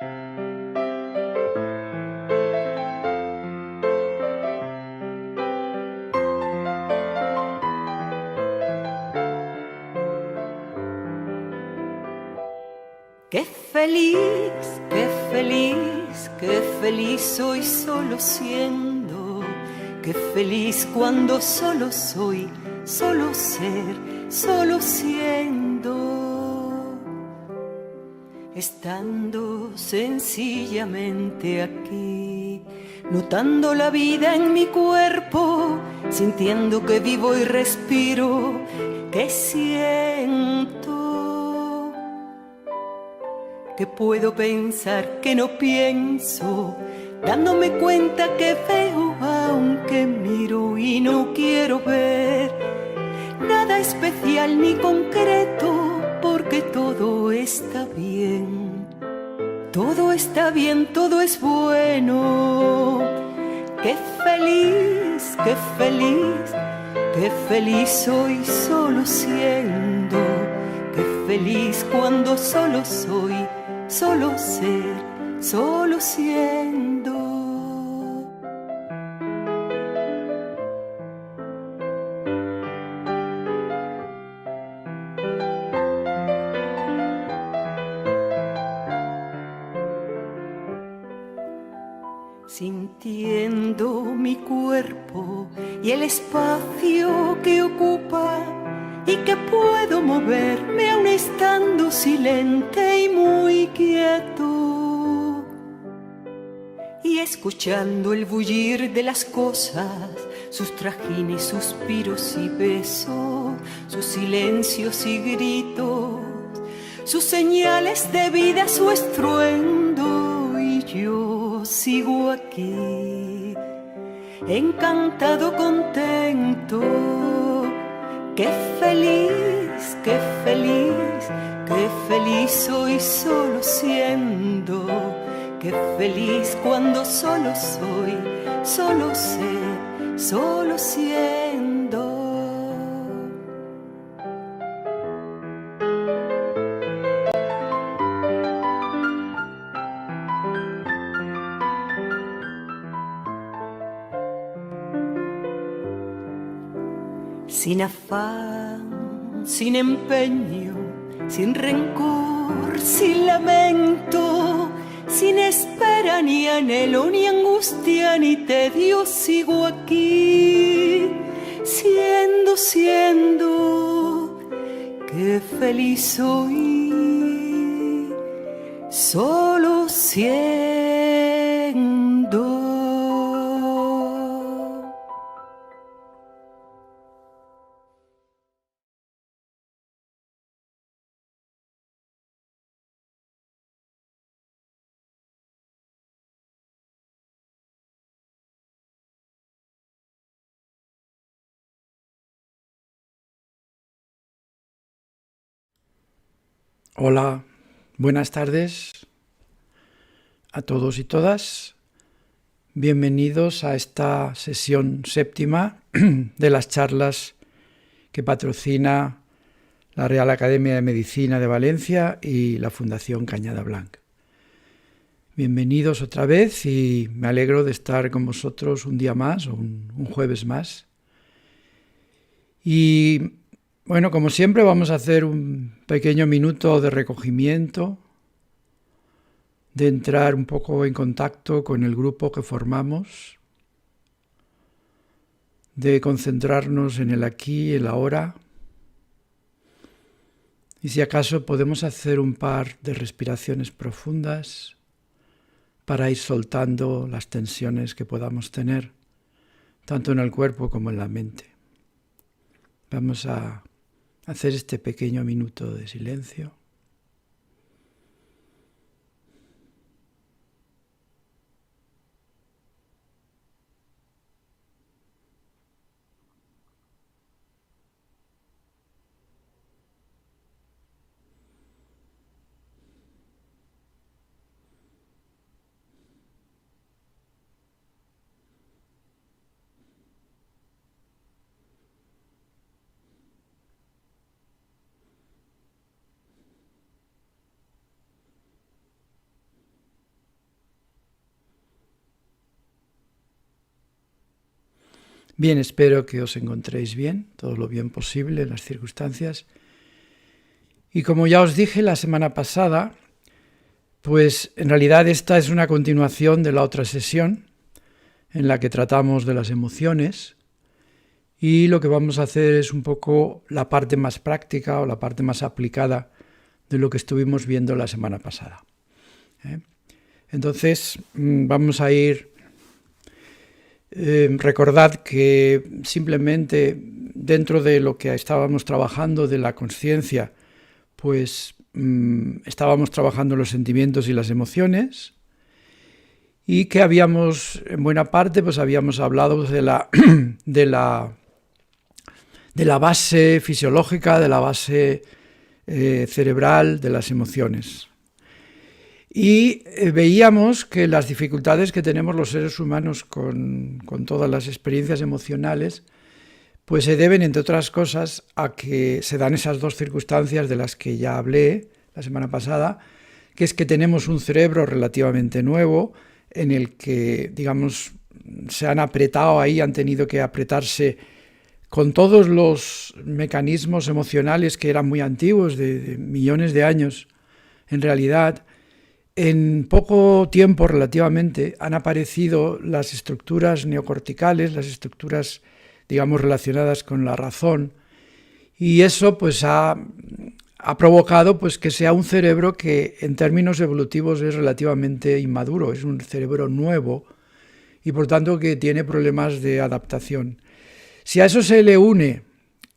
Qué feliz, qué feliz, qué feliz soy solo siendo. Qué feliz cuando solo soy, solo ser, solo siendo. Estando sencillamente aquí, notando la vida en mi cuerpo, sintiendo que vivo y respiro, que siento. Que puedo pensar que no pienso, dándome cuenta que veo aunque miro y no quiero ver nada especial ni concreto, porque todo está bien, todo está bien, todo es bueno. Qué feliz, qué feliz, qué feliz soy solo siendo. Qué feliz cuando solo soy, solo ser, solo siendo. Sintiendo mi cuerpo y el espacio que ocupa, y que puedo moverme aun estando silente y muy quieto, y escuchando el bullir de las cosas, sus trajines, suspiros y besos, sus silencios y gritos, sus señales de vida, su estruendo, y yo sigo aquí, encantado, contento. Qué feliz, qué feliz, qué feliz soy solo siendo. Qué feliz cuando solo soy, solo sé, solo siendo. Sin afán, sin empeño, sin rencor, sin lamento, sin espera ni anhelo, ni angustia, ni tedio, sigo aquí, siendo, siendo. Qué feliz soy, solo siendo. Hola, buenas tardes a todos y todas. Bienvenidos a esta sesión séptima de las charlas que patrocina la Real Academia de Medicina de Valencia y la Fundación Cañada Blanc. Bienvenidos otra vez y me alegro de estar con vosotros un día más, o un jueves más. Y bueno, como siempre vamos a hacer un pequeño minuto de recogimiento, de entrar un poco en contacto con el grupo que formamos, de concentrarnos en el aquí y el ahora. Y si acaso podemos hacer un par de respiraciones profundas para ir soltando las tensiones que podamos tener, tanto en el cuerpo como en la mente. Vamos a hacer este pequeño minuto de silencio. Bien, espero que os encontréis bien, todo lo bien posible en las circunstancias. Y como ya os dije la semana pasada, pues en realidad esta es una continuación de la otra sesión en la que tratamos de las emociones, y lo que vamos a hacer es un poco la parte más práctica o la parte más aplicada de lo que estuvimos viendo la semana pasada. Entonces vamos a ir... recordad que simplemente dentro de lo que estábamos trabajando de la consciencia, pues estábamos trabajando los sentimientos y las emociones, y que habíamos, en buena parte, pues habíamos hablado de la base fisiológica, de la base cerebral de las emociones. Y veíamos que las dificultades que tenemos los seres humanos con todas las experiencias emocionales, pues se deben, entre otras cosas, a que se dan esas dos circunstancias de las que ya hablé la semana pasada, que es que tenemos un cerebro relativamente nuevo en el que, digamos, se han apretado ahí, han tenido que apretarse con todos los mecanismos emocionales que eran muy antiguos, de millones de años, en realidad. En poco tiempo relativamente han aparecido las estructuras neocorticales, las estructuras, digamos, relacionadas con la razón, y eso pues ha provocado pues que sea un cerebro que en términos evolutivos es relativamente inmaduro, es un cerebro nuevo y por tanto que tiene problemas de adaptación. Si a eso se le une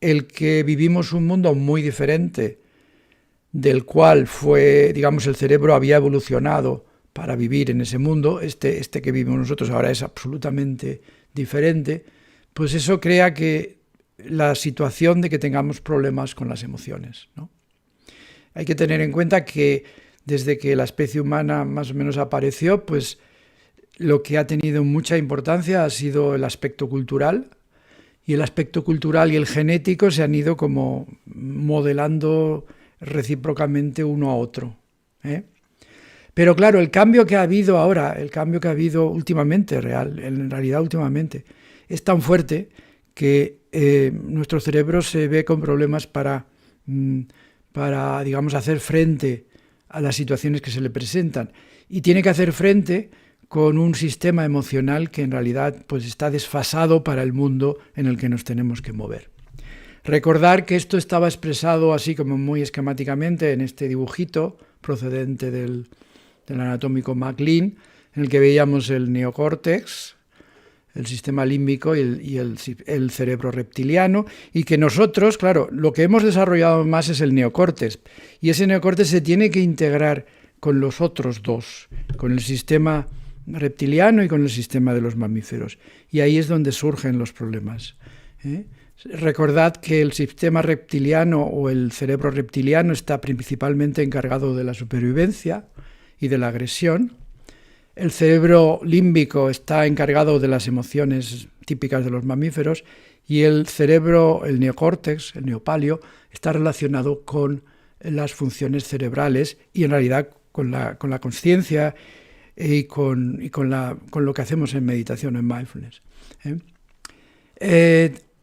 el que vivimos un mundo muy diferente, del cual digamos, el cerebro había evolucionado para vivir en ese mundo, este que vivimos nosotros ahora es absolutamente diferente, pues eso crea que la situación de que tengamos problemas con las emociones, ¿no? Hay que tener en cuenta que desde que la especie humana más o menos apareció, pues lo que ha tenido mucha importancia ha sido el aspecto cultural, y el aspecto cultural y el genético se han ido como modelando recíprocamente uno a otro, ¿eh? Pero claro, el cambio que ha habido ahora, el cambio que ha habido últimamente, en realidad últimamente, es tan fuerte que nuestro cerebro se ve con problemas para, digamos, hacer frente a las situaciones que se le presentan, y tiene que hacer frente con un sistema emocional que en realidad pues está desfasado para el mundo en el que nos tenemos que mover. Recordar que esto estaba expresado así como muy esquemáticamente en este dibujito procedente del anatómico MacLean, en el que veíamos el neocórtex, el sistema límbico y el cerebro reptiliano, y que nosotros, claro, lo que hemos desarrollado más es el neocórtex, y ese neocórtex se tiene que integrar con los otros dos, con el sistema reptiliano y con el sistema de los mamíferos, y ahí es donde surgen los problemas, ¿eh? Recordad que el sistema reptiliano o el cerebro reptiliano está principalmente encargado de la supervivencia y de la agresión. El cerebro límbico está encargado de las emociones típicas de los mamíferos, y el cerebro, el neocórtex, el neopalio, está relacionado con las funciones cerebrales y en realidad con la consciencia y con lo que hacemos en meditación, en mindfulness.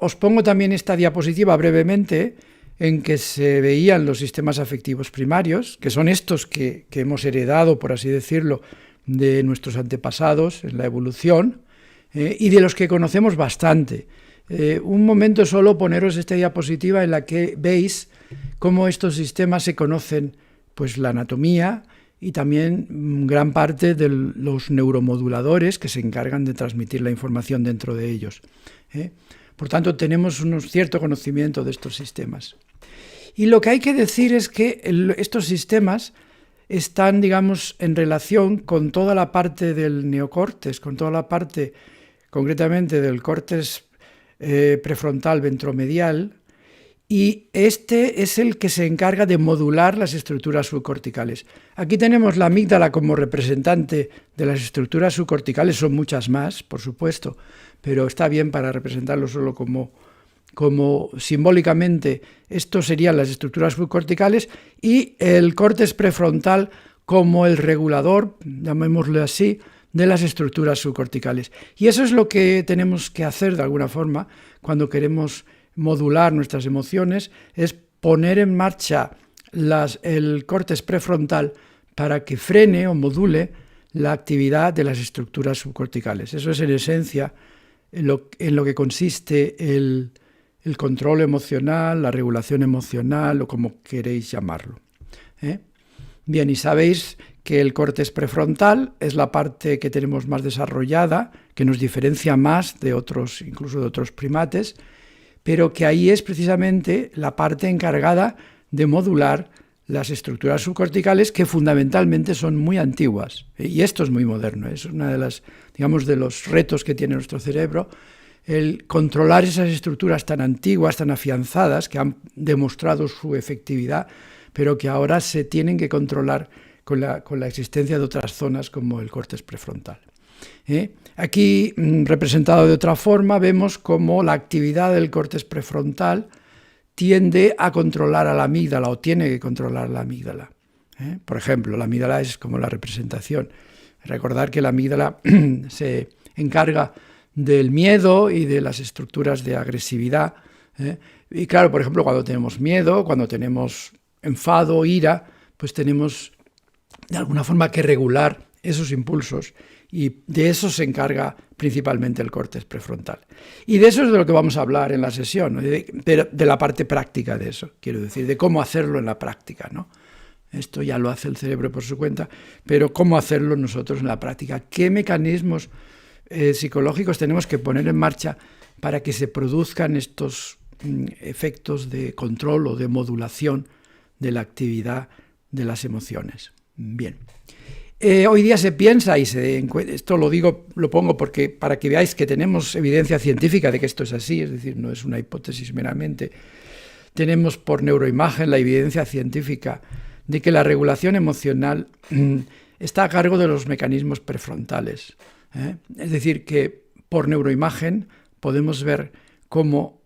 Os pongo también esta diapositiva brevemente en que se veían los sistemas afectivos primarios, que son estos que hemos heredado, por así decirlo, de nuestros antepasados en la evolución, y de los que conocemos bastante. Un momento solo poneros esta diapositiva en la que veis cómo estos sistemas se conocen, pues la anatomía y también gran parte de los neuromoduladores que se encargan de transmitir la información dentro de ellos. Por tanto, tenemos un cierto conocimiento de estos sistemas. Y lo que hay que decir es que estos sistemas están, digamos, en relación con toda la parte del neocórtex, con toda la parte, concretamente, del córtex prefrontal ventromedial, y este es el que se encarga de modular las estructuras subcorticales. Aquí tenemos la amígdala como representante de las estructuras subcorticales, son muchas más, por supuesto, pero está bien para representarlo solo como simbólicamente. Estos serían las estructuras subcorticales, y el córtex prefrontal como el regulador, llamémoslo así, de las estructuras subcorticales. Y eso es lo que tenemos que hacer de alguna forma cuando queremos modular nuestras emociones, es poner en marcha el córtex prefrontal para que frene o module la actividad de las estructuras subcorticales. Eso es en esencia en lo que consiste el control emocional, la regulación emocional o como queréis llamarlo. Bien, y sabéis que el córtex prefrontal es la parte que tenemos más desarrollada, que nos diferencia más de otros, incluso de otros primates, pero que ahí es precisamente la parte encargada de modular las estructuras subcorticales, que fundamentalmente son muy antiguas. Y esto es muy moderno, es una de las, digamos, de los retos que tiene nuestro cerebro, el controlar esas estructuras tan antiguas, tan afianzadas, que han demostrado su efectividad, pero que ahora se tienen que controlar con la existencia de otras zonas como el córtex prefrontal. Aquí, representado de otra forma, vemos cómo la actividad del córtex prefrontal tiende a controlar a la amígdala o tiene que controlar a la amígdala. Por ejemplo, la amígdala es como la representación. Recordar que la amígdala se encarga del miedo y de las estructuras de agresividad. Y claro, por ejemplo, cuando tenemos miedo, cuando tenemos enfado, ira, pues tenemos de alguna forma que regular esos impulsos, y de eso se encarga principalmente el córtex prefrontal. Y de eso es de lo que vamos a hablar en la sesión, ¿no? de la parte práctica de eso, quiero decir, de cómo hacerlo en la práctica, ¿no? Esto ya lo hace el cerebro por su cuenta, pero cómo hacerlo nosotros en la práctica. ¿Qué mecanismos psicológicos tenemos que poner en marcha para que se produzcan estos efectos de control o de modulación de la actividad de las emociones? Bien. Hoy día se piensa, y esto lo pongo porque para que veáis que tenemos evidencia científica de que esto es así, es decir, no es una hipótesis meramente. Tenemos por neuroimagen la evidencia científica de que la regulación emocional está a cargo de los mecanismos prefrontales. Es decir, que por neuroimagen podemos ver cómo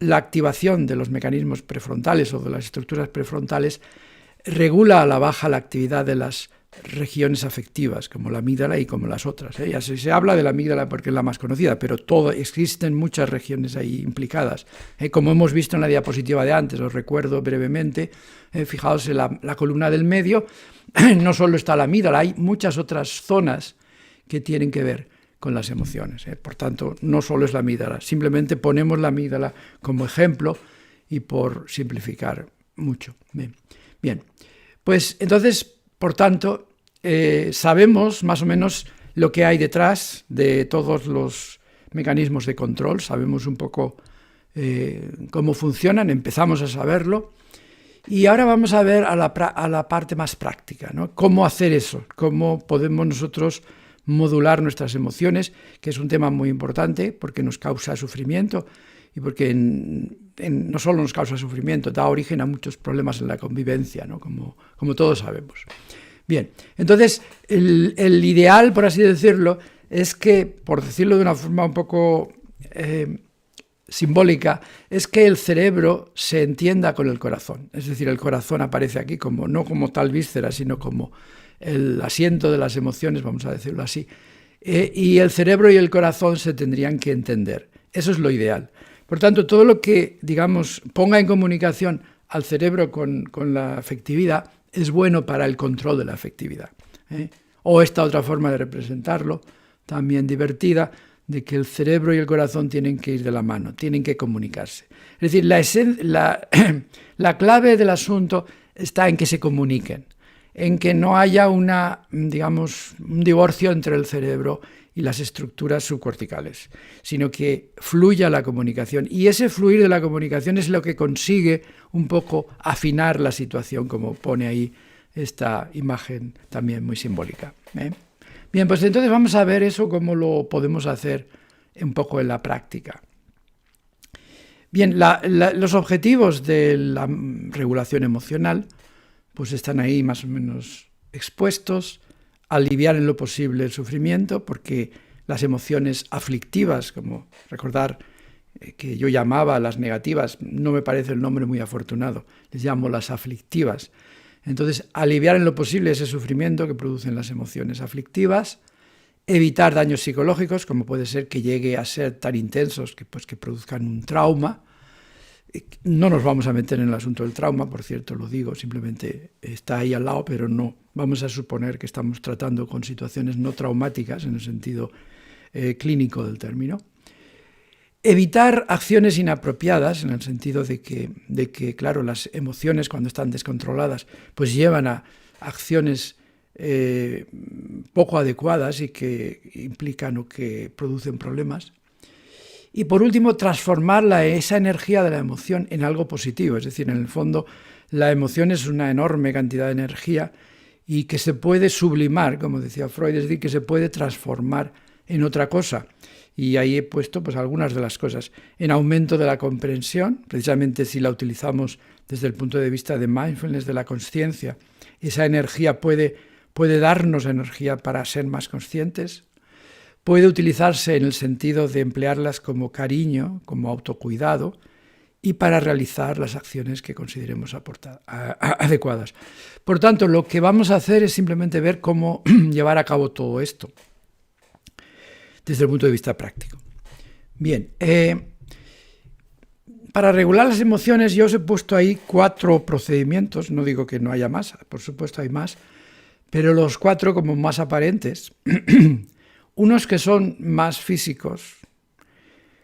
la activación de los mecanismos prefrontales o de las estructuras prefrontales regula a la baja la actividad de las regiones afectivas, como la amígdala y como las otras. Ya se habla de la amígdala porque es la más conocida, pero existen muchas regiones ahí implicadas. Como hemos visto en la diapositiva de antes, os recuerdo brevemente, fijaos en la columna del medio, no solo está la amígdala, hay muchas otras zonas que tienen que ver con las emociones. Por tanto, no solo es la amígdala, simplemente ponemos la amígdala como ejemplo y por simplificar mucho. Bien, pues entonces, por tanto, sabemos más o menos lo que hay detrás de todos los mecanismos de control, sabemos un poco cómo funcionan, empezamos a saberlo, y ahora vamos a ver a la parte más práctica, ¿no? Cómo hacer eso, cómo podemos nosotros modular nuestras emociones, que es un tema muy importante porque nos causa sufrimiento y porque no solo nos causa sufrimiento, da origen a muchos problemas en la convivencia, ¿no? Como todos sabemos. Bien, entonces el ideal, por así decirlo, es que, por decirlo de una forma un poco simbólica, es que el cerebro se entienda con el corazón. Es decir, el corazón aparece aquí no como tal víscera, sino como el asiento de las emociones, vamos a decirlo así. Y el cerebro y el corazón se tendrían que entender. Eso es lo ideal. Por tanto, todo lo que, digamos, ponga en comunicación al cerebro con la afectividad es bueno para el control de la afectividad. O esta otra forma de representarlo, también divertida, de que el cerebro y el corazón tienen que ir de la mano, tienen que comunicarse. Es decir, la clave del asunto está en que se comuniquen, en que no haya un divorcio entre el cerebro y las estructuras subcorticales, sino que fluya la comunicación. Y ese fluir de la comunicación es lo que consigue un poco afinar la situación, como pone ahí esta imagen también muy simbólica. Bien, pues entonces vamos a ver eso, cómo lo podemos hacer un poco en la práctica. Bien, los objetivos de la regulación emocional pues están ahí más o menos expuestos, aliviar en lo posible el sufrimiento, porque las emociones aflictivas, como recordar que yo llamaba las negativas, no me parece el nombre muy afortunado, les llamo las aflictivas, Entonces, aliviar en lo posible ese sufrimiento que producen las emociones aflictivas, evitar daños psicológicos, como puede ser que llegue a ser tan intensos que produzcan un trauma. No nos vamos a meter en el asunto del trauma, por cierto, lo digo, simplemente está ahí al lado, pero no vamos a suponer que estamos tratando con situaciones no traumáticas en el sentido clínico del término. Evitar acciones inapropiadas, en el sentido de que, claro, las emociones cuando están descontroladas pues llevan a acciones poco adecuadas y que implican o que producen problemas. Y por último, transformar esa energía de la emoción en algo positivo. Es decir, en el fondo, la emoción es una enorme cantidad de energía y que se puede sublimar, como decía Freud, es decir, que se puede transformar en otra cosa. Y ahí he puesto pues, algunas de las cosas. En aumento de la comprensión, precisamente si la utilizamos desde el punto de vista de mindfulness, de la consciencia, esa energía puede darnos energía para ser más conscientes. Puede utilizarse en el sentido de emplearlas como cariño, como autocuidado y para realizar las acciones que consideremos adecuadas. Por tanto, lo que vamos a hacer es simplemente ver cómo llevar a cabo todo esto desde el punto de vista práctico. Bien, para regular las emociones yo os he puesto ahí 4 procedimientos, no digo que no haya más, por supuesto hay más, pero los 4 como más aparentes. Unos que son más físicos,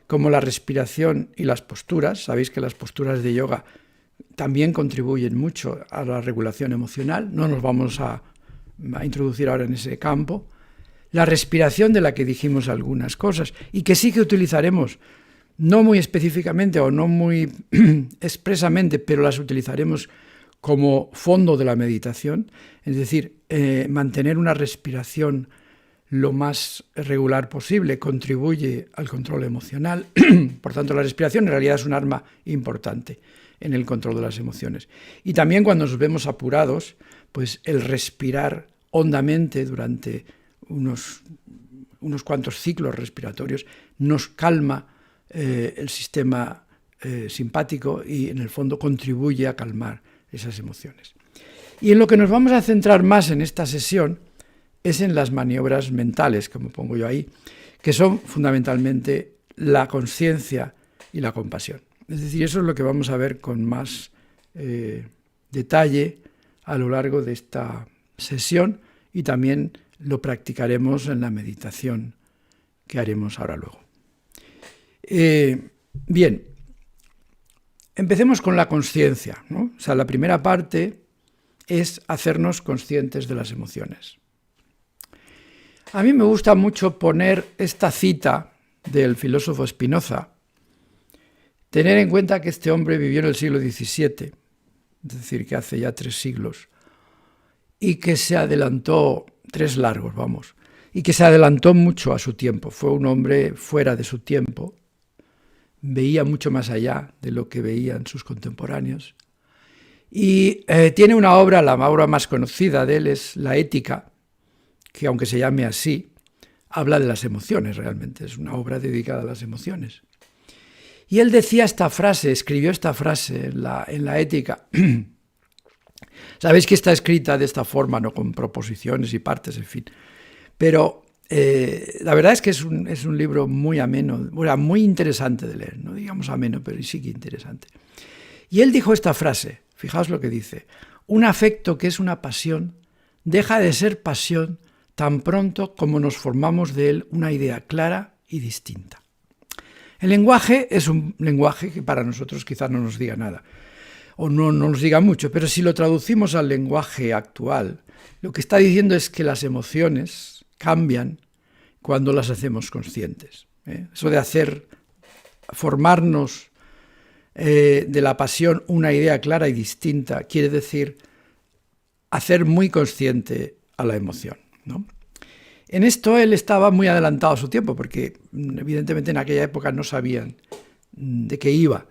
como la respiración y las posturas. Sabéis que las posturas de yoga también contribuyen mucho a la regulación emocional. No nos vamos a introducir ahora en ese campo. La respiración, de la que dijimos algunas cosas y que sí que utilizaremos, no muy específicamente o no muy expresamente, pero las utilizaremos como fondo de la meditación. Es decir, mantener una respiración lo más regular posible contribuye al control emocional. Por tanto, la respiración en realidad es un arma importante en el control de las emociones. Y también cuando nos vemos apurados, pues el respirar hondamente durante unos cuantos ciclos respiratorios nos calma el sistema simpático y en el fondo contribuye a calmar esas emociones. Y en lo que nos vamos a centrar más en esta sesión es en las maniobras mentales, como pongo yo ahí, que son fundamentalmente la conciencia y la compasión. Es decir, eso es lo que vamos a ver con más detalle a lo largo de esta sesión y también lo practicaremos en la meditación que haremos ahora luego. Bien, empecemos con la conciencia, ¿no? O sea, la primera parte es hacernos conscientes de las emociones. A mí me gusta mucho poner esta cita del filósofo Spinoza, tener en cuenta que este hombre vivió en el siglo XVII, es decir, que hace ya 3 siglos, y que se adelantó, 3 largos, vamos, y que se adelantó mucho a su tiempo. Fue un hombre fuera de su tiempo, veía mucho más allá de lo que veían sus contemporáneos. Y tiene una obra, la obra más conocida de él es La Ética, que aunque se llame así, habla de las emociones realmente, es una obra dedicada a las emociones. Y él decía esta frase, escribió esta frase en la Ética. Sabéis que está escrita de esta forma, no con proposiciones y partes, en fin. Pero la verdad es que es un libro muy ameno, bueno, muy interesante de leer, no digamos ameno, pero sí que interesante. Y él dijo esta frase, fijaos lo que dice: un afecto que es una pasión deja de ser pasión tan pronto como nos formamos de él una idea clara y distinta. El lenguaje es un lenguaje que para nosotros quizás no nos diga nada, o no nos diga mucho, pero si lo traducimos al lenguaje actual, lo que está diciendo es que las emociones cambian cuando las hacemos conscientes. Eso de formarnos de la pasión una idea clara y distinta, quiere decir hacer muy consciente a la emoción, ¿no? En esto él estaba muy adelantado a su tiempo, porque evidentemente en aquella época no sabían de qué iba,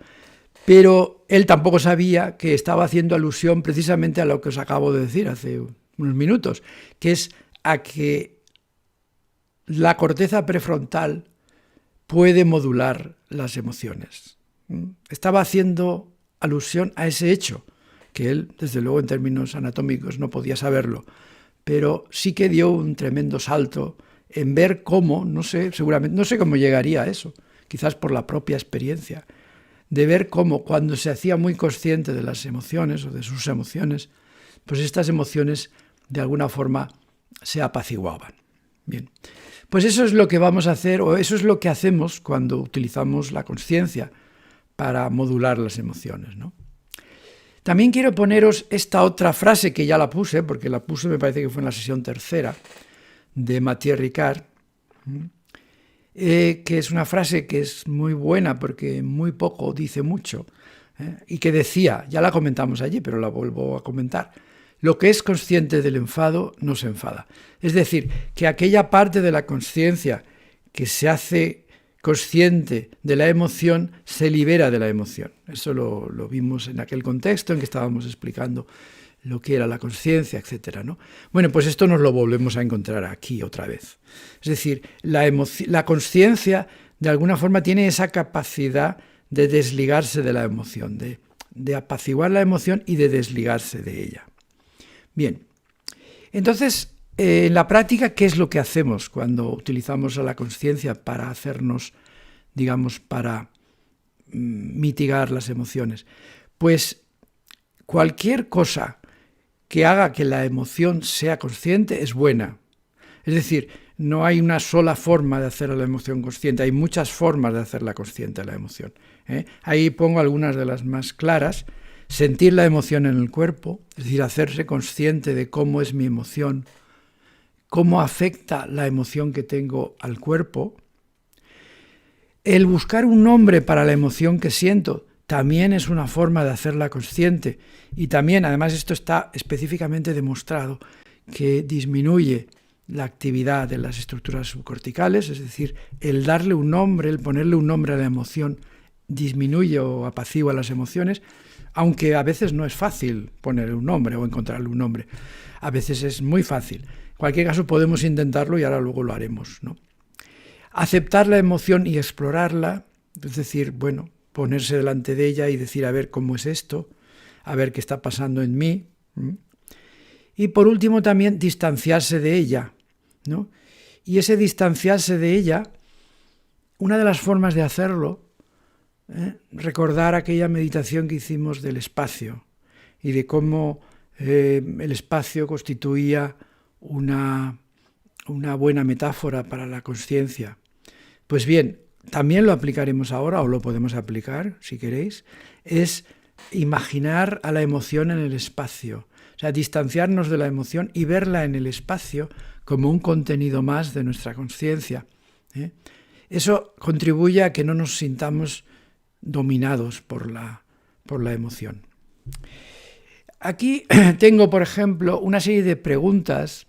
pero él tampoco sabía que estaba haciendo alusión precisamente a lo que os acabo de decir hace unos minutos, que es a que la corteza prefrontal puede modular las emociones. Estaba haciendo alusión a ese hecho, que él, desde luego, en términos anatómicos no podía saberlo, pero sí que dio un tremendo salto en ver cómo, no sé, seguramente, no sé cómo llegaría a eso, quizás por la propia experiencia, de ver cómo cuando se hacía muy consciente de las emociones o de sus emociones, pues estas emociones de alguna forma se apaciguaban. Bien, pues eso es lo que vamos a hacer, o eso es lo que hacemos cuando utilizamos la consciencia para modular las emociones, ¿no? También quiero poneros esta otra frase que ya la puse, porque la puse, me parece que fue en la sesión tercera, de Mathieu Ricard, que es una frase que es muy buena porque muy poco dice mucho, y que decía, ya la comentamos allí, pero la vuelvo a comentar: lo que es consciente del enfado no se enfada. Es decir, que aquella parte de la consciencia que se hace consciente de la emoción se libera de la emoción. Eso lo vimos en aquel contexto en que estábamos explicando lo que era la consciencia, etcétera, ¿no? Bueno, pues esto nos lo volvemos a encontrar aquí otra vez. Es decir, la consciencia de alguna forma tiene esa capacidad de desligarse de la emoción, de apaciguar la emoción y de desligarse de ella. Bien, entonces, en la práctica, ¿qué es lo que hacemos cuando utilizamos a la consciencia para hacernos, digamos, para mitigar las emociones? Pues cualquier cosa que haga que la emoción sea consciente es buena. Es decir, no hay una sola forma de hacer a la emoción consciente, hay muchas formas de hacerla consciente a la emoción. Ahí pongo algunas de las más claras. Sentir la emoción en el cuerpo, es decir, hacerse consciente de cómo es mi emoción, cómo afecta la emoción que tengo al cuerpo. El buscar un nombre para la emoción que siento también es una forma de hacerla consciente, y también, además, esto está específicamente demostrado, que disminuye la actividad de las estructuras subcorticales, es decir, el darle un nombre, el ponerle un nombre a la emoción disminuye o apacigua las emociones, aunque a veces no es fácil ponerle un nombre o encontrarle un nombre. A veces es muy fácil. En cualquier caso, podemos intentarlo y ahora luego lo haremos, ¿no? Aceptar la emoción y explorarla, es decir, bueno, ponerse delante de ella y decir, a ver cómo es esto, a ver qué está pasando en mí. Y por último también distanciarse de ella, ¿no? Y ese distanciarse de ella, una de las formas de hacerlo, recordar aquella meditación que hicimos del espacio y de cómo el espacio constituía una buena metáfora para la consciencia. Pues bien, también lo aplicaremos ahora, o lo podemos aplicar, si queréis, es imaginar a la emoción en el espacio, o sea, distanciarnos de la emoción y verla en el espacio como un contenido más de nuestra consciencia. Eso contribuye a que no nos sintamos dominados por la emoción. Aquí tengo, por ejemplo, una serie de preguntas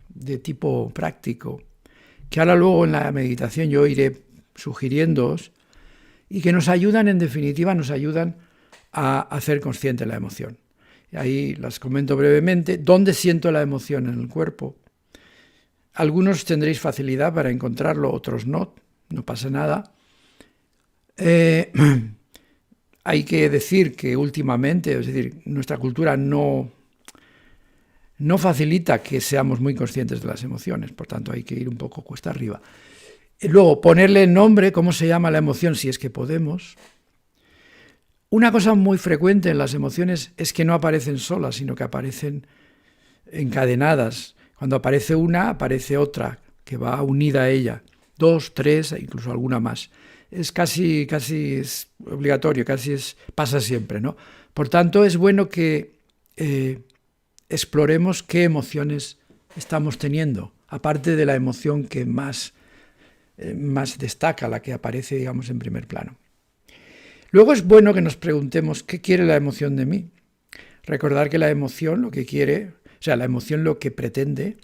de tipo práctico, que ahora luego en la meditación yo iré sugiriéndoos, y que nos ayudan, en definitiva, nos ayudan a hacer consciente la emoción. Ahí las comento brevemente. ¿Dónde siento la emoción en el cuerpo? Algunos tendréis facilidad para encontrarlo, otros no pasa nada. Hay que decir que últimamente, es decir, nuestra cultura no facilita que seamos muy conscientes de las emociones, por tanto hay que ir un poco cuesta arriba. Y luego, ponerle nombre, cómo se llama la emoción, si es que podemos. Una cosa muy frecuente en las emociones es que no aparecen solas, sino que aparecen encadenadas. Cuando aparece una, aparece otra, que va unida a ella. 2, 3, incluso alguna más. Es casi es obligatorio, pasa siempre, ¿no? Por tanto, es bueno que exploremos qué emociones estamos teniendo, aparte de la emoción que más destaca, la que aparece, digamos, en primer plano. Luego es bueno que nos preguntemos qué quiere la emoción de mí. Recordar que la emoción lo que quiere, o sea, la emoción lo que pretende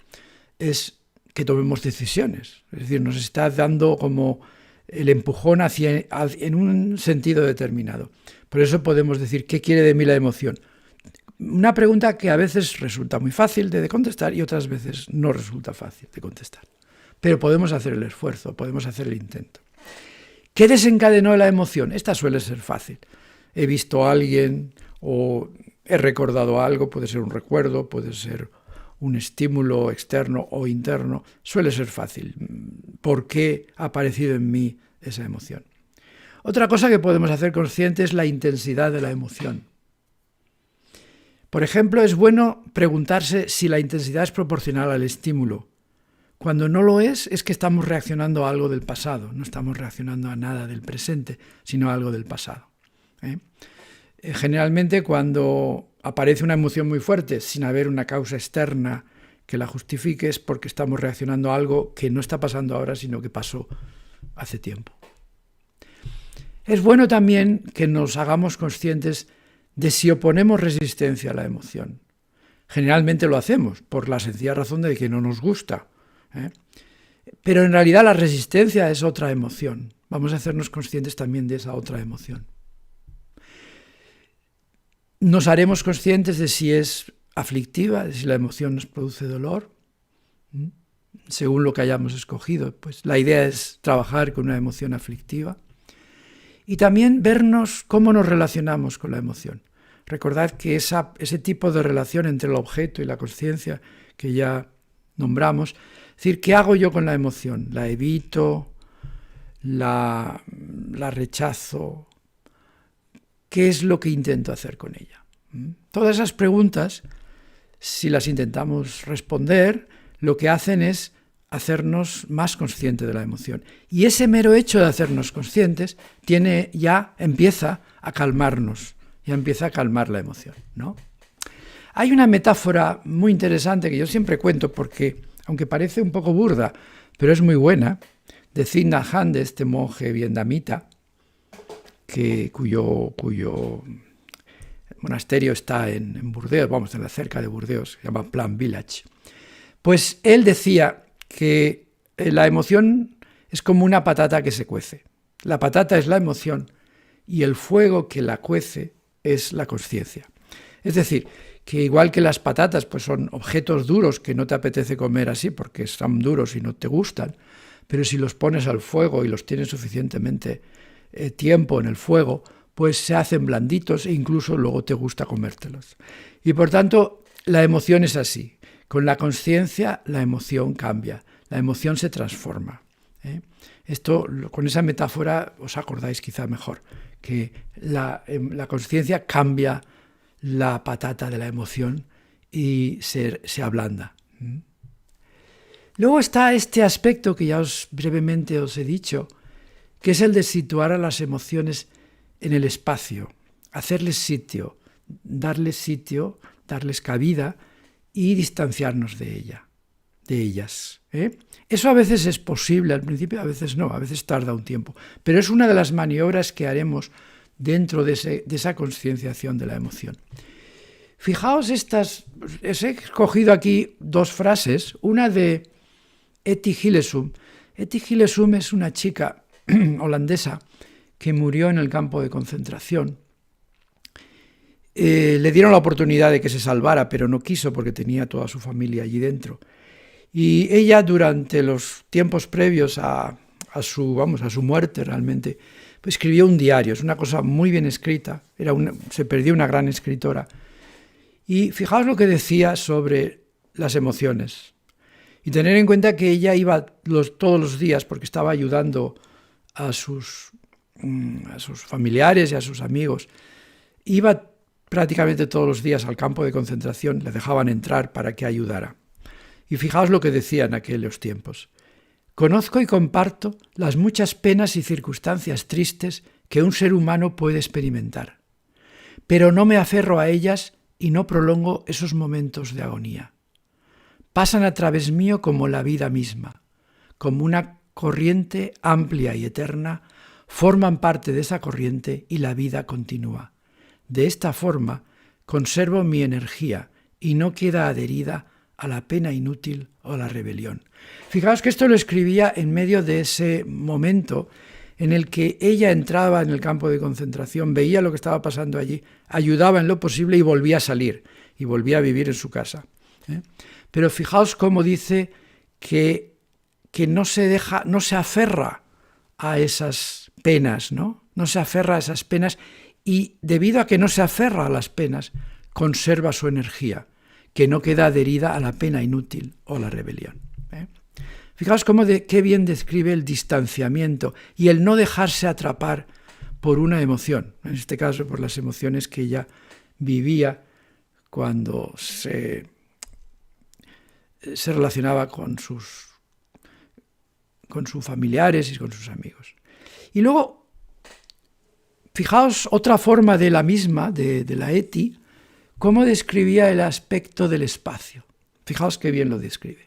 es que tomemos decisiones. Es decir, nos está dando como el empujón en un sentido determinado. Por eso podemos decir, ¿qué quiere de mí la emoción? Una pregunta que a veces resulta muy fácil de contestar y otras veces no resulta fácil de contestar. Pero podemos hacer el esfuerzo, podemos hacer el intento. ¿Qué desencadenó la emoción? Esta suele ser fácil. He visto a alguien o he recordado algo, puede ser un recuerdo, puede ser un estímulo externo o interno, suele ser fácil. ¿Por qué ha aparecido en mí esa emoción? Otra cosa que podemos hacer consciente es la intensidad de la emoción. Por ejemplo, es bueno preguntarse si la intensidad es proporcional al estímulo. Cuando no lo es que estamos reaccionando a algo del pasado, no estamos reaccionando a nada del presente, sino a algo del pasado. Generalmente cuando aparece una emoción muy fuerte sin haber una causa externa que la justifique es porque estamos reaccionando a algo que no está pasando ahora, sino que pasó hace tiempo. Es bueno también que nos hagamos conscientes de si oponemos resistencia a la emoción. Generalmente lo hacemos por la sencilla razón de que no nos gusta. Pero en realidad la resistencia es otra emoción. Vamos a hacernos conscientes también de esa otra emoción. Nos haremos conscientes de si es aflictiva, de si la emoción nos produce dolor, según lo que hayamos escogido. Pues la idea es trabajar con una emoción aflictiva y también vernos cómo nos relacionamos con la emoción. Recordad que ese tipo de relación entre el objeto y la consciencia que ya nombramos, es decir, ¿qué hago yo con la emoción? ¿La evito? ¿La rechazo? ¿Qué es lo que intento hacer con ella? Todas esas preguntas, si las intentamos responder, lo que hacen es hacernos más conscientes de la emoción. Y ese mero hecho de hacernos conscientes empieza a calmarnos, ya empieza a calmar la emoción, ¿no? Hay una metáfora muy interesante que yo siempre cuento porque, aunque parece un poco burda, pero es muy buena, de Thich Nhat Hanh, de este monje vietnamita, cuyo monasterio está en Burdeos, cerca de Burdeos, se llama Plum Village. Pues él decía que la emoción es como una patata que se cuece. La patata es la emoción y el fuego que la cuece es la consciencia. Es decir, que igual que las patatas pues son objetos duros que no te apetece comer así porque están duros y no te gustan, pero si los pones al fuego y los tienes suficientemente tiempo en el fuego, pues se hacen blanditos e incluso luego te gusta comértelos. Y por tanto, la emoción es así. Con la consciencia la emoción cambia, la emoción se transforma. Esto, con esa metáfora, os acordáis quizá mejor, que la consciencia cambia la patata de la emoción y se ablanda. Luego está este aspecto que ya brevemente os he dicho, que es el de situar a las emociones en el espacio, hacerles sitio, darles cabida y distanciarnos de ellas. Eso a veces es posible al principio, a veces no, a veces tarda un tiempo, pero es una de las maniobras que haremos dentro de esa concienciación de la emoción. Fijaos he escogido aquí dos frases, una de Etty Hillesum. Etty Hillesum es una chica holandesa que murió en el campo de concentración. Le dieron la oportunidad de que se salvara, pero no quiso porque tenía toda su familia allí dentro. Y ella, durante los tiempos previos a su muerte realmente, pues escribió un diario. Es una cosa muy bien escrita. Se perdió una gran escritora. Y fijaos lo que decía sobre las emociones. Y tener en cuenta que ella iba todos los días, porque estaba ayudando a sus familiares y a sus amigos, iba prácticamente todos los días al campo de concentración, le dejaban entrar para que ayudara. Y fijaos lo que decía en aquellos tiempos. Conozco y comparto las muchas penas y circunstancias tristes que un ser humano puede experimentar, pero no me aferro a ellas y no prolongo esos momentos de agonía. Pasan a través mío como la vida misma, como una corriente amplia y eterna, forman parte de esa corriente y la vida continúa. De esta forma conservo mi energía y no queda adherida a la pena inútil o a la rebelión. Fijaos que esto lo escribía en medio de ese momento en el que ella entraba en el campo de concentración, veía lo que estaba pasando allí, ayudaba en lo posible y volvía a salir y volvía a vivir en su casa. Pero fijaos cómo dice que no se aferra a esas penas, ¿no? No se aferra a esas penas y debido a que no se aferra a las penas, conserva su energía, que no queda adherida a la pena inútil o a la rebelión. Fijaos qué bien describe el distanciamiento y el no dejarse atrapar por una emoción, en este caso por las emociones que ella vivía cuando se relacionaba con sus familiares y con sus amigos. Y luego, fijaos otra forma de la misma, de la Eti, cómo describía el aspecto del espacio. Fijaos qué bien lo describe.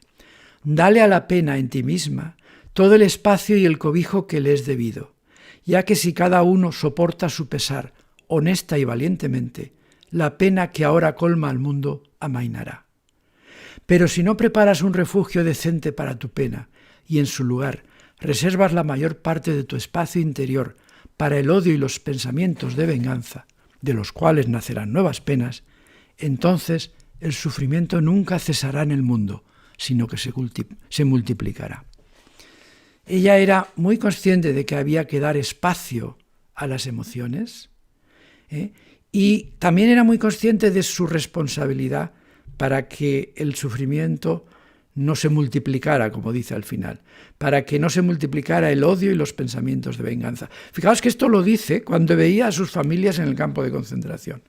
Dale a la pena en ti misma todo el espacio y el cobijo que le es debido, ya que si cada uno soporta su pesar honesta y valientemente, la pena que ahora colma al mundo amainará. Pero si no preparas un refugio decente para tu pena y en su lugar reservas la mayor parte de tu espacio interior para el odio y los pensamientos de venganza, de los cuales nacerán nuevas penas, entonces el sufrimiento nunca cesará en el mundo, sino que se multiplicará. Ella era muy consciente de que había que dar espacio a las emociones, y también era muy consciente de su responsabilidad para que el sufrimiento no se multiplicara, como dice al final, para que no se multiplicara el odio y los pensamientos de venganza. Fijaos que esto lo dice cuando veía a sus familias en el campo de concentración.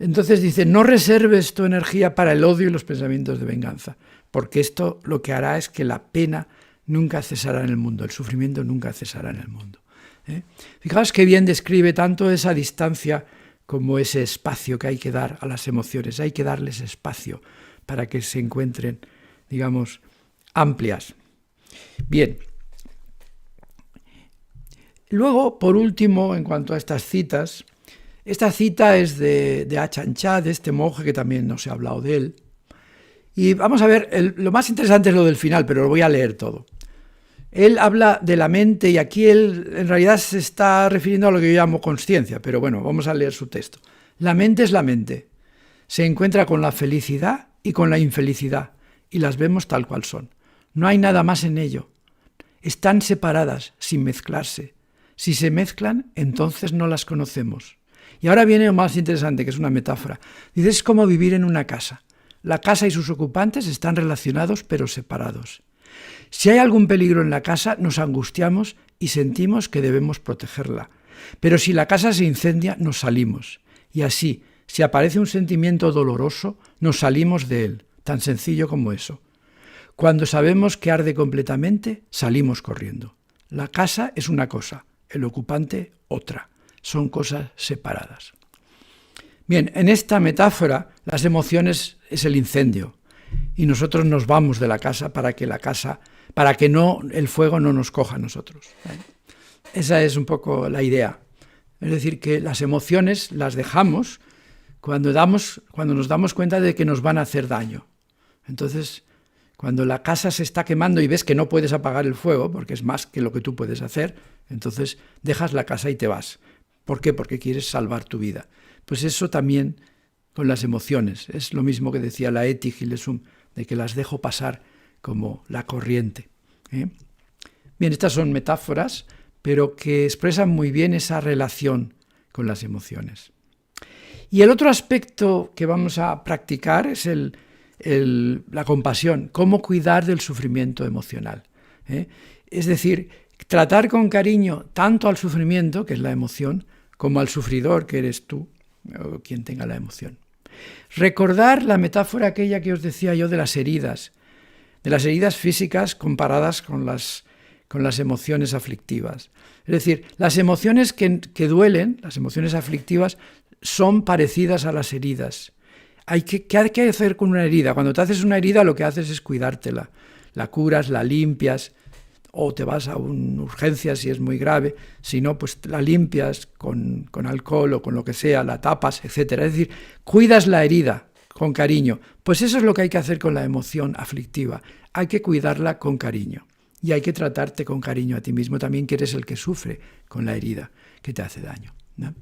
Entonces dice, no reserves tu energía para el odio y los pensamientos de venganza, porque esto lo que hará es que la pena nunca cesará en el mundo, el sufrimiento nunca cesará en el mundo. Fijaos qué bien describe tanto esa distancia como ese espacio que hay que dar a las emociones. Hay que darles espacio para que se encuentren, digamos, amplias. Bien. Luego, por último, en cuanto a estas citas, esta cita es de Achan Chah, de este monje que también no se ha hablado de él. Y vamos a ver, lo más interesante es lo del final, pero lo voy a leer todo. Él habla de la mente y aquí él en realidad se está refiriendo a lo que yo llamo consciencia, pero bueno, vamos a leer su texto. La mente es la mente. Se encuentra con la felicidad y con la infelicidad y las vemos tal cual son. No hay nada más en ello. Están separadas sin mezclarse. Si se mezclan, entonces no las conocemos. Y ahora viene lo más interesante, que es una metáfora. Dice, es como vivir en una casa. La casa y sus ocupantes están relacionados pero separados. Si hay algún peligro en la casa, nos angustiamos y sentimos que debemos protegerla. Pero si la casa se incendia, nos salimos. Y así, si aparece un sentimiento doloroso, nos salimos de él, tan sencillo como eso. Cuando sabemos que arde completamente, salimos corriendo. La casa es una cosa, el ocupante otra. Son cosas separadas. Bien, en esta metáfora, las emociones es el incendio. Y nosotros nos vamos de la casa para que el fuego no nos coja a nosotros. Esa es un poco la idea. Es decir, que las emociones las dejamos cuando nos damos cuenta de que nos van a hacer daño. Entonces, cuando la casa se está quemando y ves que no puedes apagar el fuego, porque es más que lo que tú puedes hacer, entonces dejas la casa y te vas. ¿Por qué? Porque quieres salvar tu vida. Pues eso también con las emociones. Es lo mismo que decía la Eti Gilesum, de que las dejo pasar como la corriente. Bien, estas son metáforas, pero que expresan muy bien esa relación con las emociones. Y el otro aspecto que vamos a practicar es la compasión, cómo cuidar del sufrimiento emocional. Es decir, tratar con cariño tanto al sufrimiento, que es la emoción, como al sufridor, que eres tú, o quien tenga la emoción. Recordar la metáfora aquella que os decía yo de las heridas físicas comparadas con las emociones aflictivas. Es decir, las emociones que duelen, las emociones aflictivas, son parecidas a las heridas. ¿Qué hay que hacer con una herida? Cuando te haces una herida, lo que haces es cuidártela. La curas, la limpias, o te vas a una urgencia si es muy grave. Si no, pues la limpias con alcohol o con lo que sea, la tapas, etc. Es decir, cuidas la herida con cariño. Pues eso es lo que hay que hacer con la emoción aflictiva. Hay que cuidarla con cariño. Y hay que tratarte con cariño a ti mismo también, que eres el que sufre con la herida que te hace daño, ¿no?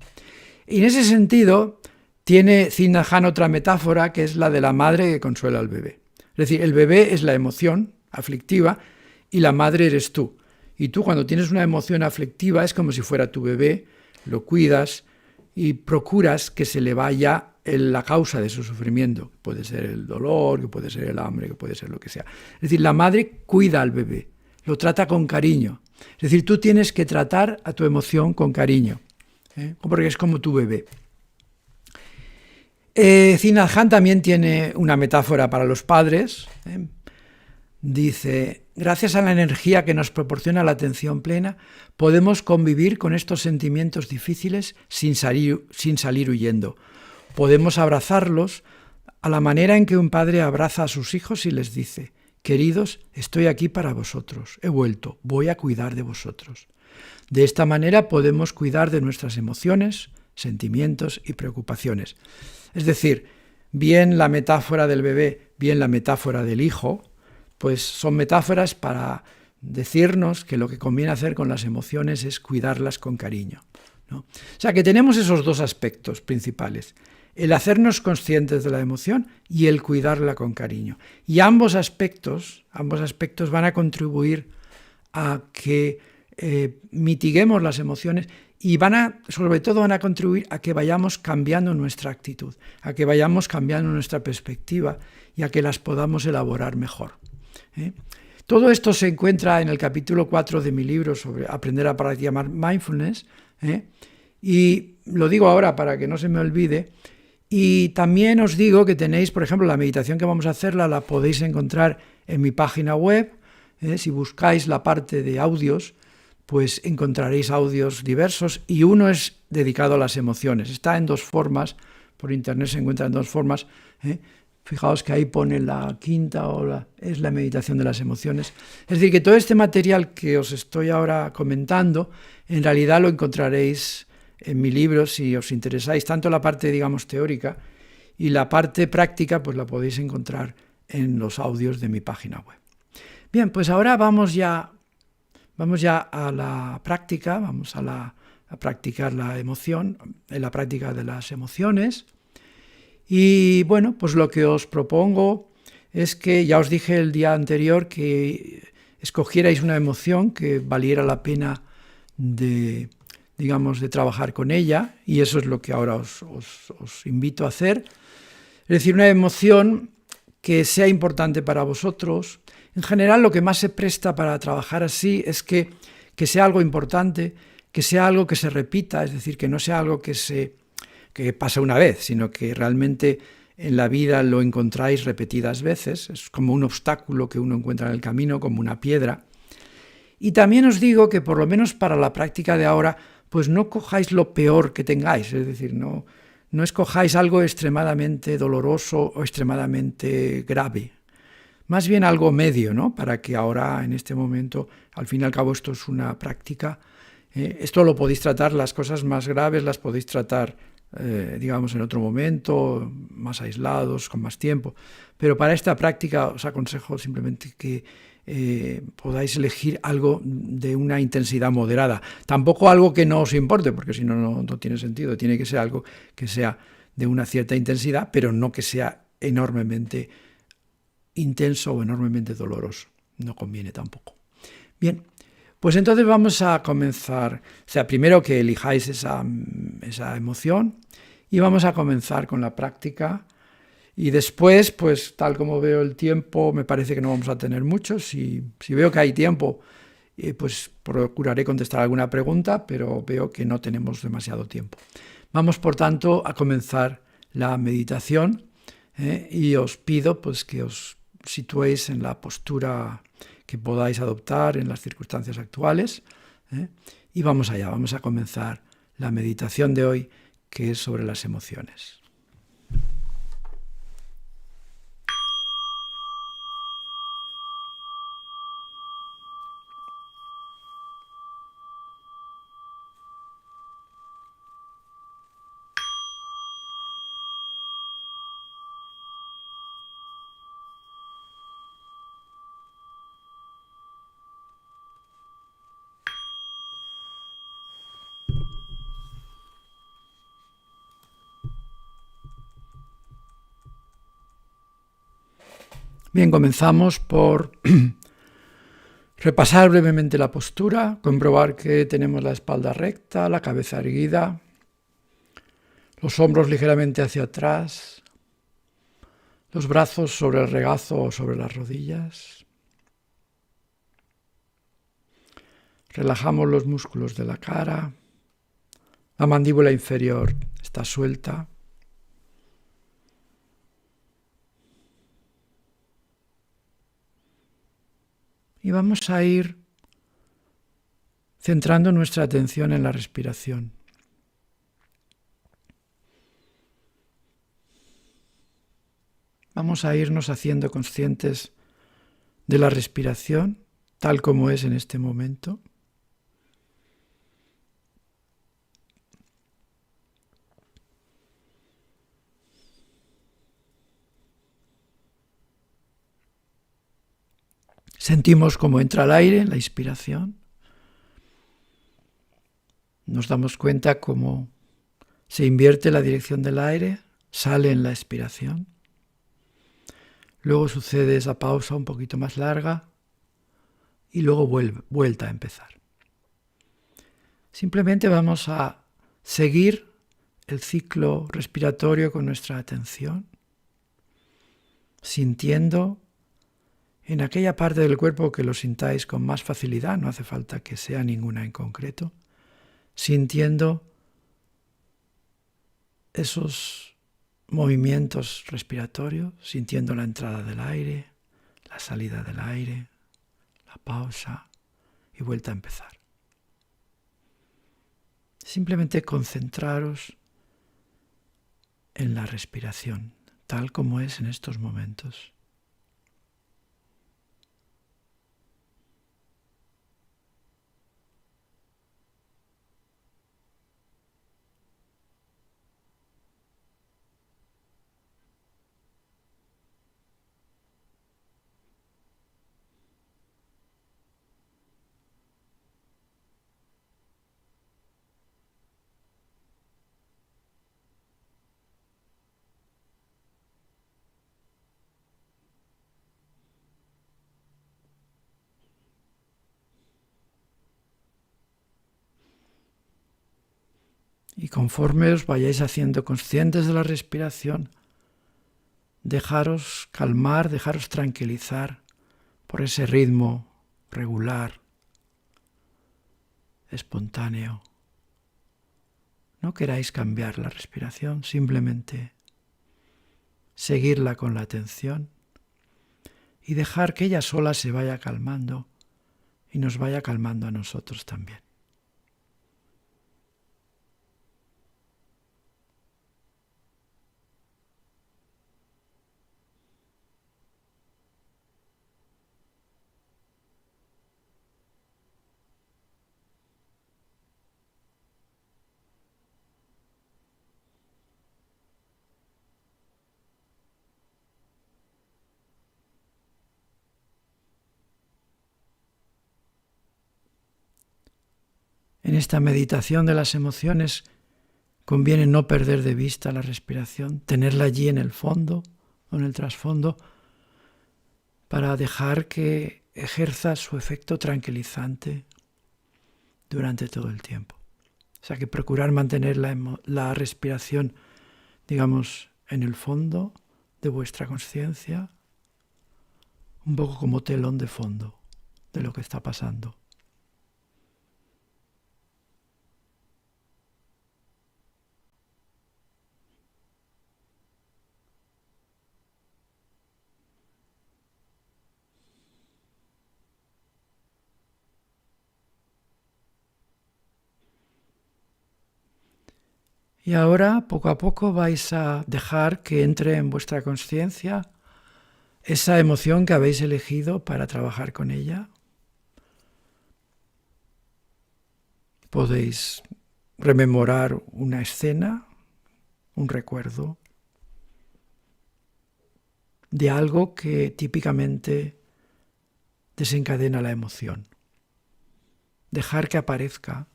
Y en ese sentido, tiene Thich Nhat Hanh otra metáfora, que es la de la madre que consuela al bebé. Es decir, el bebé es la emoción aflictiva y la madre eres tú. Y tú, cuando tienes una emoción aflictiva, es como si fuera tu bebé, lo cuidas y procuras que se le vaya la causa de su sufrimiento. Puede ser el dolor, que puede ser el hambre, que puede ser lo que sea. Es decir, la madre cuida al bebé, lo trata con cariño. Es decir, tú tienes que tratar a tu emoción con cariño, porque es como tu bebé. Thich Nhat Hanh también tiene una metáfora para los padres. Dice, gracias a la energía que nos proporciona la atención plena, podemos convivir con estos sentimientos difíciles sin salir huyendo. Podemos abrazarlos a la manera en que un padre abraza a sus hijos y les dice, queridos, estoy aquí para vosotros, he vuelto, voy a cuidar de vosotros. De esta manera podemos cuidar de nuestras emociones, sentimientos y preocupaciones. Es decir, bien la metáfora del bebé, bien la metáfora del hijo, pues son metáforas para decirnos que lo que conviene hacer con las emociones es cuidarlas con cariño, ¿no? O sea que tenemos esos dos aspectos principales, el hacernos conscientes de la emoción y el cuidarla con cariño. Y ambos aspectos van a contribuir a que mitiguemos las emociones y sobre todo van a contribuir a que vayamos cambiando nuestra actitud, a que vayamos cambiando nuestra perspectiva y a que las podamos elaborar mejor. Todo esto se encuentra en el capítulo 4 de mi libro sobre aprender a practicar mindfulness, y lo digo ahora para que no se me olvide. Y también os digo que tenéis, por ejemplo, la meditación que vamos a hacerla, la podéis encontrar en mi página web. Si buscáis la parte de audios, pues encontraréis audios diversos y uno es dedicado a las emociones. Está en dos formas, por internet se encuentra en dos formas. Fijaos que ahí pone la quinta es la meditación de las emociones. Es decir, que todo este material que os estoy ahora comentando, en realidad lo encontraréis en mi libro si os interesáis, tanto la parte, digamos, teórica y la parte práctica, pues la podéis encontrar en los audios de mi página web. Bien, pues ahora vamos ya a la práctica, vamos a practicar la emoción, en la práctica de las emociones. Y bueno, pues lo que os propongo es que, ya os dije el día anterior, que escogierais una emoción que valiera la pena de trabajar con ella, y eso es lo que ahora os invito a hacer. Es decir, una emoción que sea importante para vosotros. En general, lo que más se presta para trabajar así es que sea algo importante, que sea algo que se repita, es decir, que no sea algo que pasa una vez, sino que realmente en la vida lo encontráis repetidas veces. Es como un obstáculo que uno encuentra en el camino, como una piedra. Y también os digo que por lo menos para la práctica de ahora, pues no cojáis lo peor que tengáis, es decir, no escojáis algo extremadamente doloroso o extremadamente grave. Más bien algo medio, ¿no? Para que ahora, en este momento, al fin y al cabo esto es una práctica. Esto lo podéis tratar, las cosas más graves las podéis tratar, en otro momento, más aislados, con más tiempo. Pero para esta práctica os aconsejo simplemente que podáis elegir algo de una intensidad moderada. Tampoco algo que no os importe, porque si no, no tiene sentido. Tiene que ser algo que sea de una cierta intensidad, pero no que sea enormemente intenso o enormemente doloroso. No conviene tampoco. Bien, pues entonces vamos a comenzar. O sea, primero que elijáis esa emoción y vamos a comenzar con la práctica. Y después, pues tal como veo el tiempo, me parece que no vamos a tener mucho. Si veo que hay tiempo, pues procuraré contestar alguna pregunta, pero veo que no tenemos demasiado tiempo. Vamos, por tanto, a comenzar la meditación, y os pido pues que os situéis en la postura que podáis adoptar en las circunstancias actuales. Y vamos allá, vamos a comenzar la meditación de hoy, que es sobre las emociones. Bien, comenzamos por repasar brevemente la postura, comprobar que tenemos la espalda recta, la cabeza erguida, los hombros ligeramente hacia atrás, los brazos sobre el regazo o sobre las rodillas. Relajamos los músculos de la cara, la mandíbula inferior está suelta. Y vamos a ir centrando nuestra atención en la respiración. Vamos a irnos haciendo conscientes de la respiración tal como es en este momento. Sentimos cómo entra el aire en la inspiración. Nos damos cuenta cómo se invierte la dirección del aire, sale en la expiración. Luego sucede esa pausa un poquito más larga y luego vuelta a empezar. Simplemente vamos a seguir el ciclo respiratorio con nuestra atención, sintiendo en aquella parte del cuerpo que lo sintáis con más facilidad, no hace falta que sea ninguna en concreto, sintiendo esos movimientos respiratorios, sintiendo la entrada del aire, la salida del aire, la pausa y vuelta a empezar. Simplemente concentraros en la respiración, tal como es en estos momentos. Y conforme os vayáis haciendo conscientes de la respiración, dejaros calmar, dejaros tranquilizar por ese ritmo regular, espontáneo. No queráis cambiar la respiración, simplemente seguirla con la atención y dejar que ella sola se vaya calmando y nos vaya calmando a nosotros también. En esta meditación de las emociones conviene no perder de vista la respiración, tenerla allí en el fondo o en el trasfondo para dejar que ejerza su efecto tranquilizante durante todo el tiempo. O sea que procurar mantener la respiración, digamos, en el fondo de vuestra conciencia, un poco como telón de fondo de lo que está pasando. Y ahora, poco a poco, vais a dejar que entre en vuestra conciencia esa emoción que habéis elegido para trabajar con ella. Podéis rememorar una escena, un recuerdo de algo que típicamente desencadena la emoción. Dejar que aparezca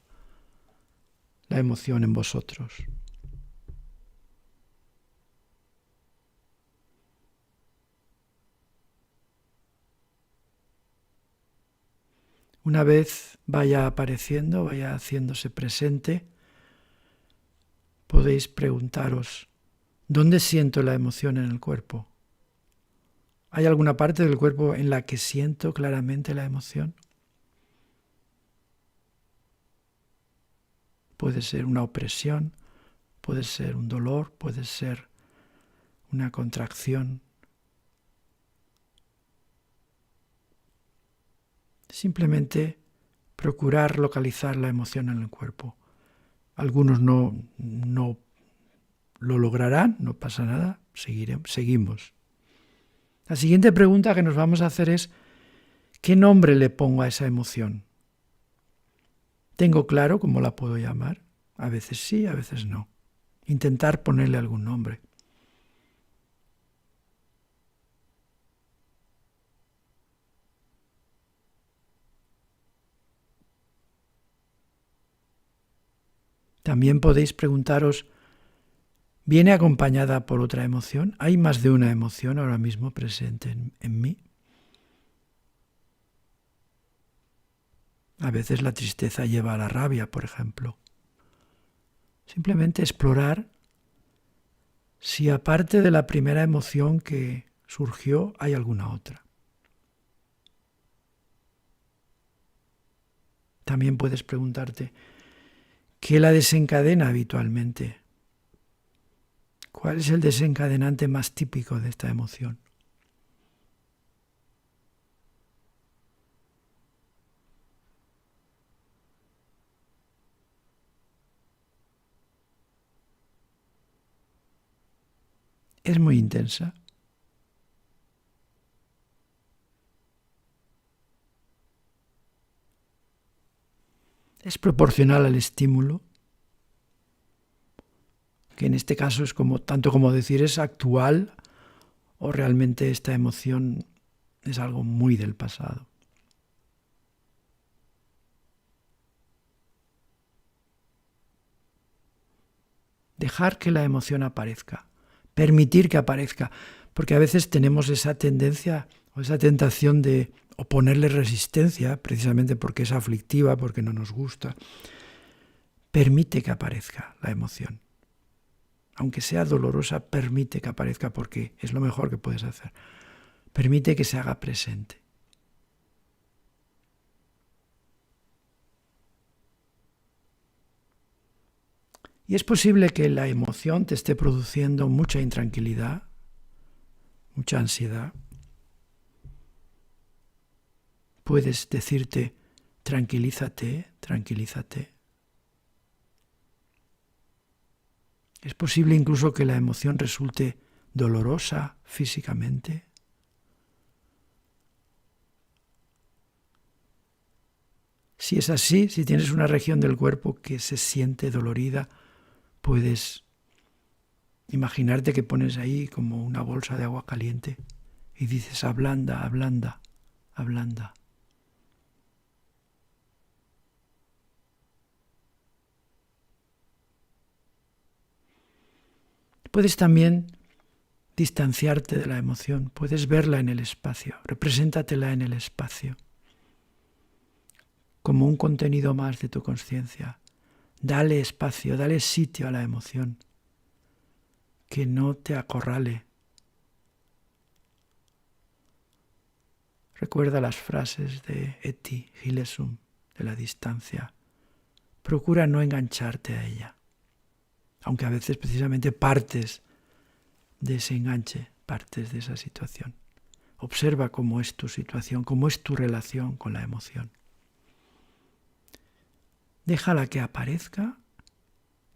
la emoción en vosotros. Una vez vaya apareciendo, vaya haciéndose presente, podéis preguntaros, ¿dónde siento la emoción en el cuerpo? ¿Hay alguna parte del cuerpo en la que siento claramente la emoción? Puede ser una opresión, puede ser un dolor, puede ser una contracción. Simplemente procurar localizar la emoción en el cuerpo. Algunos no lo lograrán, no pasa nada, seguimos. La siguiente pregunta que nos vamos a hacer es, ¿qué nombre le pongo a esa emoción? ¿Tengo claro cómo la puedo llamar? A veces sí, a veces no. Intentar ponerle algún nombre. También podéis preguntaros, ¿viene acompañada por otra emoción? ¿Hay más de una emoción ahora mismo presente en mí? A veces la tristeza lleva a la rabia, por ejemplo. Simplemente explorar si aparte de la primera emoción que surgió hay alguna otra. También puedes preguntarte, ¿qué la desencadena habitualmente? ¿Cuál es el desencadenante más típico de esta emoción? Es muy intensa. Es proporcional al estímulo, que en este caso es tanto como decir es actual o realmente esta emoción es algo muy del pasado. Dejar que la emoción aparezca, permitir que aparezca, porque a veces tenemos esa tendencia o esa tentación de oponerle resistencia, precisamente porque es aflictiva, porque no nos gusta. Permite que aparezca la emoción. Aunque sea dolorosa, permite que aparezca porque es lo mejor que puedes hacer. Permite que se haga presente. Y es posible que la emoción te esté produciendo mucha intranquilidad, mucha ansiedad. Puedes decirte, tranquilízate, tranquilízate. Es posible incluso que la emoción resulte dolorosa físicamente. Si es así, si tienes una región del cuerpo que se siente dolorida, puedes imaginarte que pones ahí como una bolsa de agua caliente y dices, ablanda, ablanda, ablanda. Puedes también distanciarte de la emoción, puedes verla en el espacio, represéntatela en el espacio, como un contenido más de tu conciencia. Dale espacio, dale sitio a la emoción, que no te acorrale. Recuerda las frases de Eti Gilesum, de la distancia. Procura no engancharte a ella, aunque a veces precisamente partes de ese enganche, partes de esa situación. Observa cómo es tu situación, cómo es tu relación con la emoción. Déjala que aparezca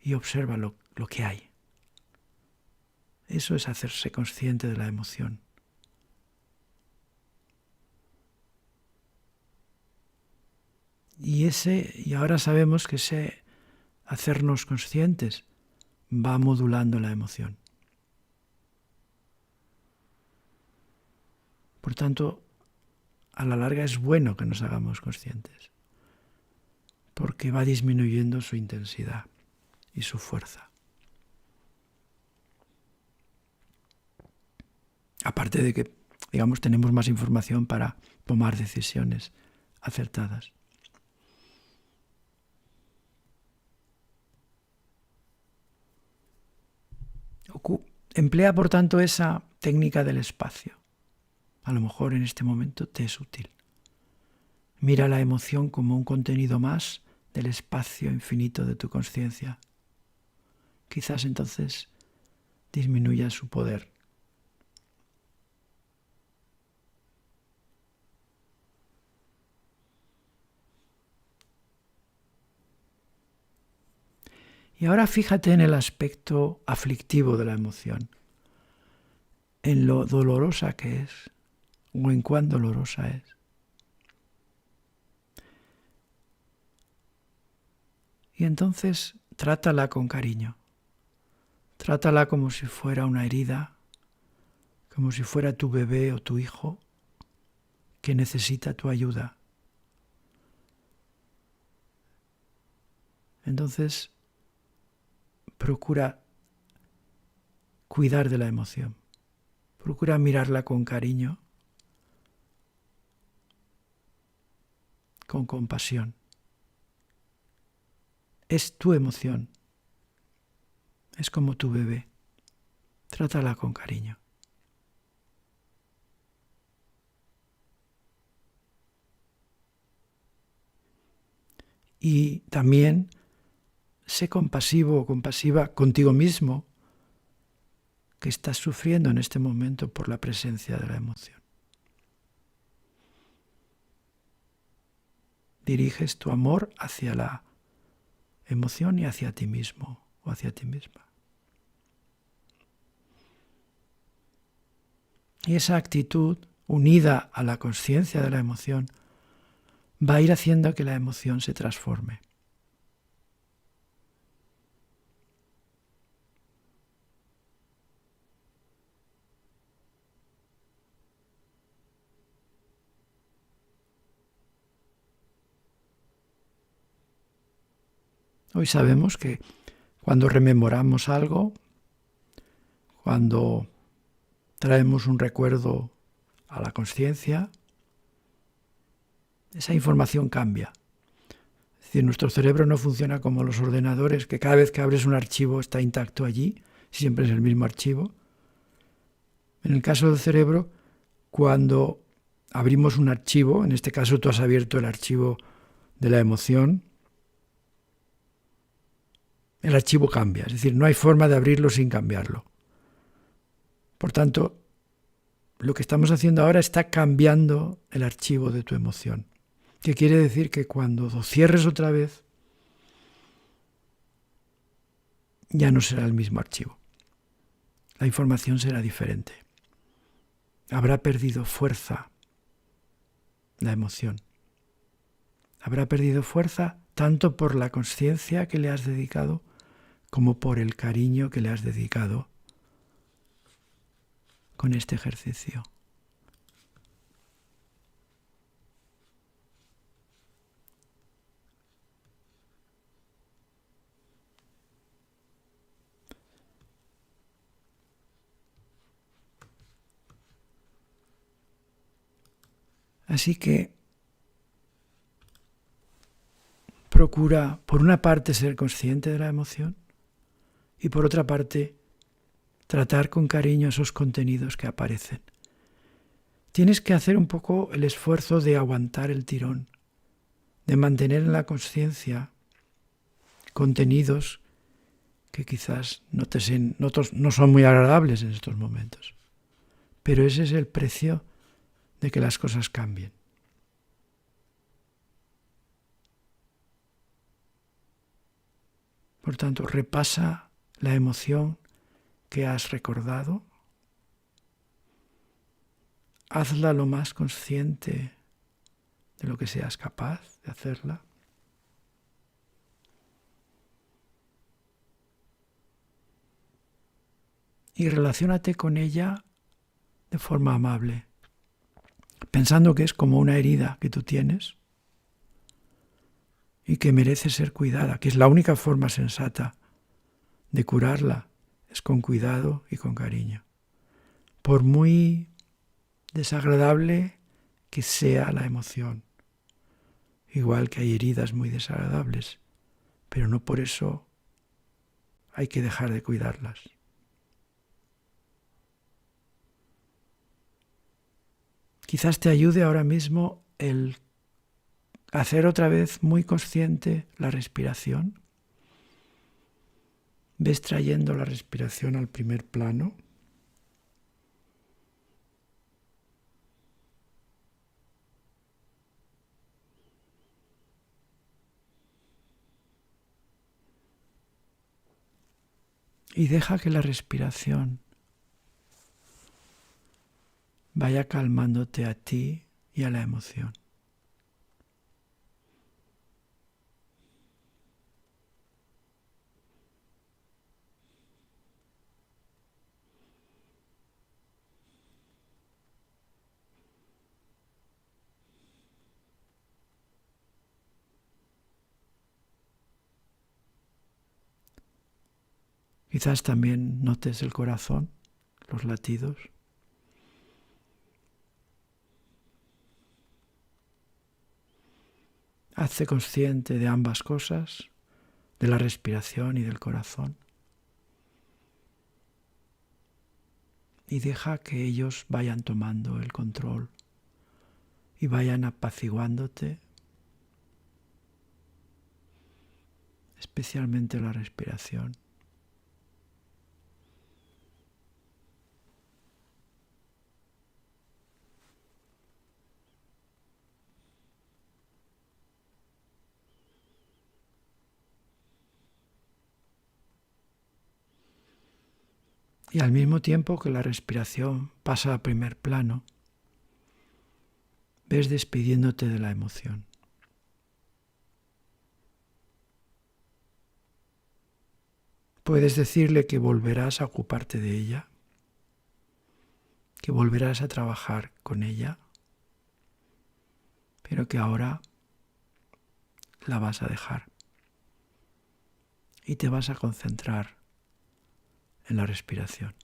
y observa lo que hay. Eso es hacerse consciente de la emoción. Y ahora sabemos que ese hacernos conscientes va modulando la emoción. Por tanto, a la larga es bueno que nos hagamos conscientes, porque va disminuyendo su intensidad y su fuerza. Aparte de que, digamos, tenemos más información para tomar decisiones acertadas. Emplea, por tanto, esa técnica del espacio. A lo mejor en este momento te es útil. Mira la emoción como un contenido más del espacio infinito de tu consciencia. Quizás entonces disminuya su poder. Y ahora fíjate en el aspecto aflictivo de la emoción, en lo dolorosa que es o en cuán dolorosa es. Y entonces trátala con cariño, trátala como si fuera una herida, como si fuera tu bebé o tu hijo que necesita tu ayuda. Entonces, procura cuidar de la emoción, procura mirarla con cariño, con compasión. Es tu emoción, es como tu bebé, trátala con cariño. Y también sé compasivo o compasiva contigo mismo que estás sufriendo en este momento por la presencia de la emoción. Diriges tu amor hacia la emoción y hacia ti mismo o hacia ti misma. Y esa actitud, unida a la conciencia de la emoción, va a ir haciendo que la emoción se transforme. Hoy sabemos que cuando rememoramos algo, cuando traemos un recuerdo a la conciencia, esa información cambia. Es decir, nuestro cerebro no funciona como los ordenadores, que cada vez que abres un archivo está intacto allí, siempre es el mismo archivo. En el caso del cerebro, cuando abrimos un archivo, en este caso tú has abierto el archivo de la emoción, el archivo cambia, es decir, no hay forma de abrirlo sin cambiarlo. Por tanto, lo que estamos haciendo ahora está cambiando el archivo de tu emoción, que quiere decir que cuando lo cierres otra vez, ya no será el mismo archivo. La información será diferente. Habrá perdido fuerza la emoción. Habrá perdido fuerza tanto por la conciencia que le has dedicado como por el cariño que le has dedicado con este ejercicio. Así que procura, por una parte, ser consciente de la emoción y por otra parte, tratar con cariño esos contenidos que aparecen. Tienes que hacer un poco el esfuerzo de aguantar el tirón, de mantener en la conciencia contenidos que quizás no son muy agradables en estos momentos. Pero ese es el precio de que las cosas cambien. Por tanto, repasa la emoción que has recordado. Hazla lo más consciente de lo que seas capaz de hacerla. Y relaciónate con ella de forma amable, pensando que es como una herida que tú tienes y que merece ser cuidada, que es la única forma sensata de curarla, es con cuidado y con cariño. Por muy desagradable que sea la emoción, igual que hay heridas muy desagradables, pero no por eso hay que dejar de cuidarlas. Quizás te ayude ahora mismo el hacer otra vez muy consciente la respiración. Ves trayendo la respiración al primer plano. Y deja que la respiración vaya calmándote a ti y a la emoción. Quizás también notes el corazón, los latidos. Hazte consciente de ambas cosas, de la respiración y del corazón. Y deja que ellos vayan tomando el control y vayan apaciguándote, especialmente la respiración. Y al mismo tiempo que la respiración pasa a primer plano, ves despidiéndote de la emoción. Puedes decirle que volverás a ocuparte de ella, que volverás a trabajar con ella, pero que ahora la vas a dejar y te vas a concentrar en la respiración.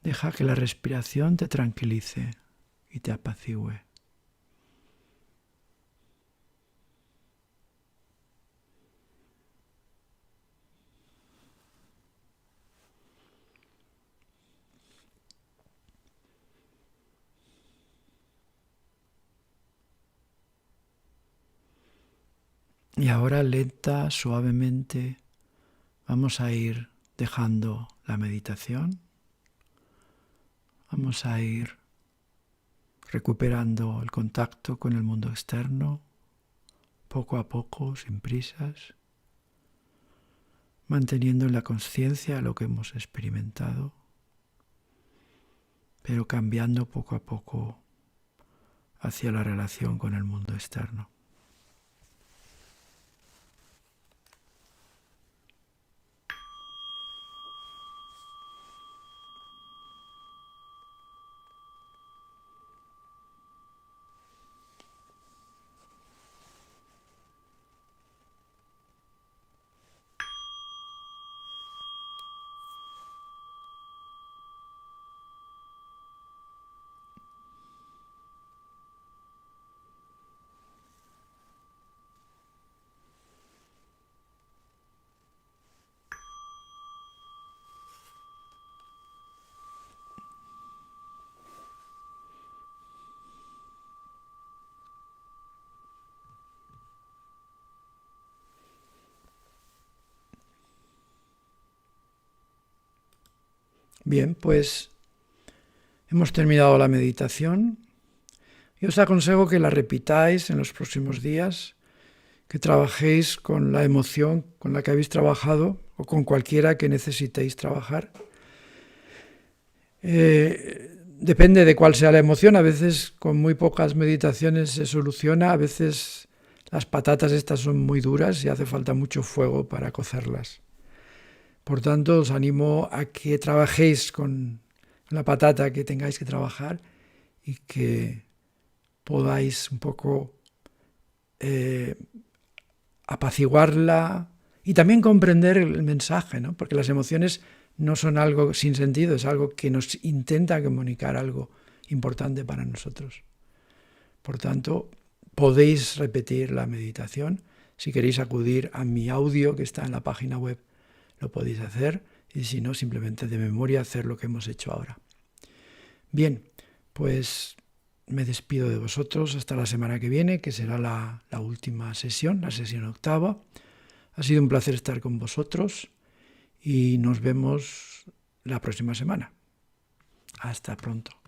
Deja que la respiración te tranquilice y te apacigüe. Y ahora lenta, suavemente, vamos a ir dejando la meditación. Vamos a ir recuperando el contacto con el mundo externo, poco a poco, sin prisas, manteniendo en la conciencia lo que hemos experimentado, pero cambiando poco a poco hacia la relación con el mundo externo. Bien, pues hemos terminado la meditación y os aconsejo que la repitáis en los próximos días, que trabajéis con la emoción con la que habéis trabajado o con cualquiera que necesitéis trabajar. Depende de cuál sea la emoción, a veces con muy pocas meditaciones se soluciona, a veces Las patatas estas son muy duras y hace falta mucho fuego para cocerlas. Por tanto, os animo a que trabajéis con la patata que tengáis que trabajar y que podáis un poco apaciguarla y también comprender el mensaje, ¿no? Porque las emociones no son algo sin sentido, es algo que nos intenta comunicar algo importante para nosotros. Por tanto, podéis repetir la meditación. Si queréis acudir a mi audio que está en la página web, lo podéis hacer, y si no, simplemente de memoria hacer lo que hemos hecho ahora. Bien, pues me despido de vosotros hasta la semana que viene, que será la última sesión, la sesión 8ª. Ha sido un placer estar con vosotros y nos vemos la próxima semana. Hasta pronto.